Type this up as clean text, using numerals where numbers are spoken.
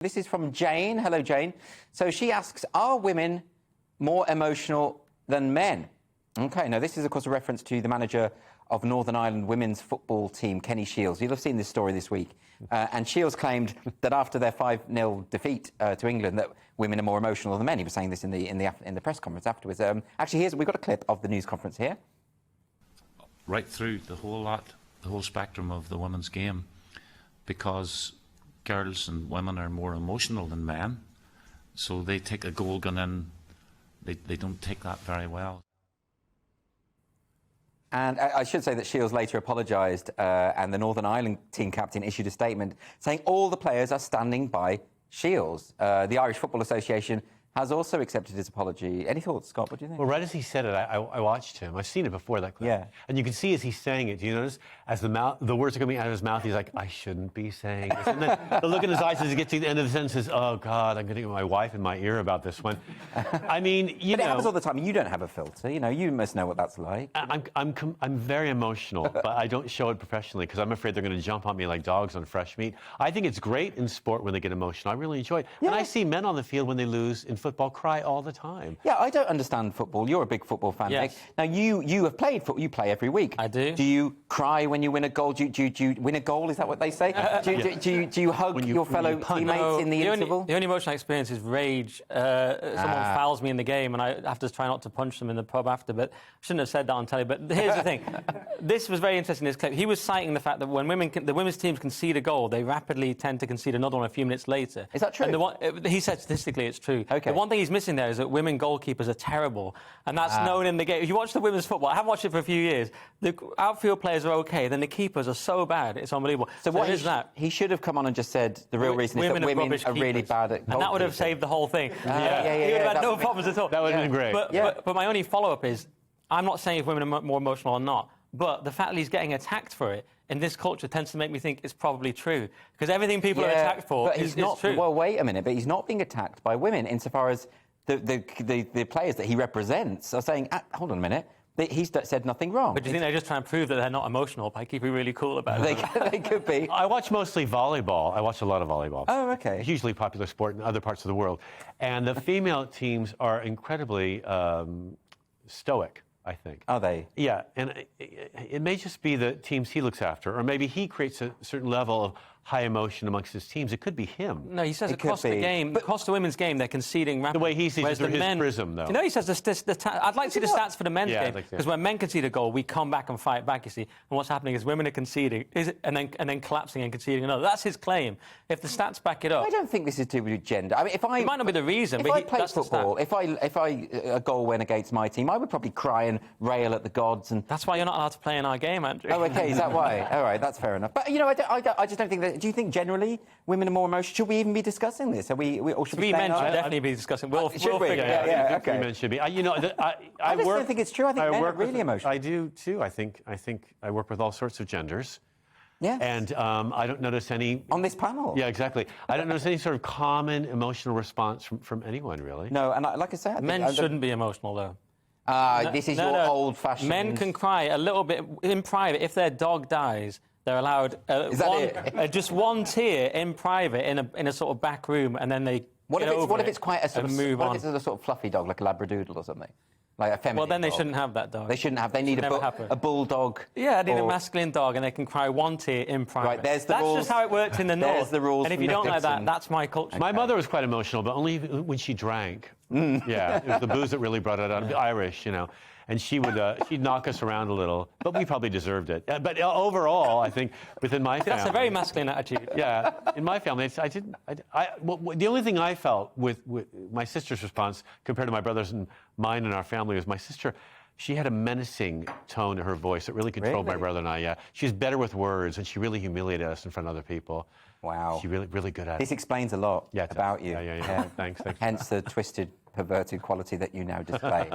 This is from Jane. Hello, Jane. So she asks, are women more emotional than men? OK, now this is, of course, a reference to the manager of Northern Ireland women's football team, Kenny Shiels. You'll have seen this story this week. And Shiels claimed that after their 5-0 defeat to England, that women are more emotional than men. He was saying this in the press conference afterwards. Actually, we've got a clip of the news conference here. Right through the whole spectrum of the women's game, because girls and women are more emotional than men, so they take a goal gun in, they don't take that very well. And I should say that Shiels later apologised, and the Northern Ireland team captain issued a statement saying all the players are standing by Shiels. The Irish Football Association has also accepted his apology. Any thoughts, Scott? What do you think? Well, right as he said it, I watched him. I've seen it before, that clip. Yeah. And you can see as he's saying it, do you notice? As the words are coming out of his mouth, he's like, I shouldn't be saying this. And then the look in his eyes as he gets to the end of the sentence is, oh, God, I'm going to get my wife in my ear about this one. I mean, you know. But it happens all the time. You don't have a filter. You know, you must know what that's like. I'm very emotional, but I don't show it professionally because I'm afraid they're going to jump on me like dogs on fresh meat. I think it's great in sport when they get emotional. I really enjoy it. Yeah. And I see men on the field when they lose in football cry all the time. Yeah, I don't understand football. You're a big football fan, yes. Nick. Now, you have played football. You play every week. I do. Do you cry when you win a goal? Do you win a goal? Is that what they say? Do you hug your fellow teammates in the interval? The only emotional experience is rage. Someone fouls me in the game and I have to try not to punch them in the pub after. But I shouldn't have said that on telly. But here's the thing. This was very interesting, this clip. He was citing the fact that when the women's teams concede a goal, they rapidly tend to concede another one a few minutes later. Is that true? And he said statistically it's true. Okay. The one thing he's missing there is that women goalkeepers are terrible. And that's known in the game. If you watch the women's football, I haven't watched it for a few years, the outfield players are OK, then the keepers are so bad, it's unbelievable. So what is that? He should have come on and just said the real reason is that women are really bad at goalkeeping. And that would have saved the whole thing. He would have had no problems at all. That would have been great. But my only follow-up is, I'm not saying if women are more emotional or not, but the fact that he's getting attacked for it in this culture tends to make me think it's probably true. Because everything people are attacked for is true. Well, wait a minute, but he's not being attacked by women insofar as the players that he represents are saying, hold on a minute, he's said nothing wrong. But do you think they're just trying to prove that they're not emotional by keeping really cool about it? They could be. I watch mostly volleyball. I watch a lot of volleyball. Oh, OK. A hugely popular sport in other parts of the world. And the female teams are incredibly stoic, I think. Are they? Yeah, and it may just be the teams he looks after, or maybe he creates a certain level of high emotion amongst his teams. It could be him. No, he says across the game, across the women's game, they're conceding rapidly. The way he sees it through his prism, though. You know, he says I'd like to see the stats for the men's game, because like when men concede a goal, we come back and fight back, you see. And what's happening is women are conceding, and then collapsing and conceding another. That's his claim. If the stats back it up... I don't think this is to do with gender. I mean, it might not be the reason, but I played football, if a goal went against my team, I would probably cry and rail at the gods. And that's why you're not allowed to play in our game, Andrew. Oh, OK, is that why? All right, that's fair enough. But, you know, I just don't think that... Do you think generally women are more emotional? Should we even be discussing this? Or should Three men should definitely be discussing. We'll figure it out. Yeah, OK. Three men should be. You know, I just don't think it's true. I think men are really emotional. I do, too. I think I work with all sorts of genders. Yeah. And I don't notice any... On this panel? Yeah, exactly. I don't notice any sort of common emotional response from anyone, really. No, and like I said... Men shouldn't be emotional, though. This is your old-fashioned... Men can cry a little bit in private. If their dog dies, they're allowed just one tear in private in a sort of back room, and then they what if it's quite a sort of move on. What if it's a sort of fluffy dog, like a Labradoodle or something? Like a feminine Well, then they dog. shouldn't have that dog. They shouldn't have. They need a bulldog. Yeah, they need a masculine dog, and they can cry one tear in private. Right, there's the rules. That's just how it works in the north. There's the rules. And if you don't like that, that's my culture. My mother was quite emotional, but only when she drank. Yeah, it was the booze that really brought it on. Irish, you know. And she'd knock us around a little, but we probably deserved it. But overall, I think within my family... That's a very masculine attitude. Yeah, in my family, the only thing I felt with my sister's response compared to my brother's and mine and our family was my sister, she had a menacing tone to her voice that really controlled my brother and I, yeah. She's better with words, and she really humiliated us in front of other people. Wow. She's really good at it. This explains a lot about you. Yeah. Thanks. Hence the twisted, perverted quality that you now display.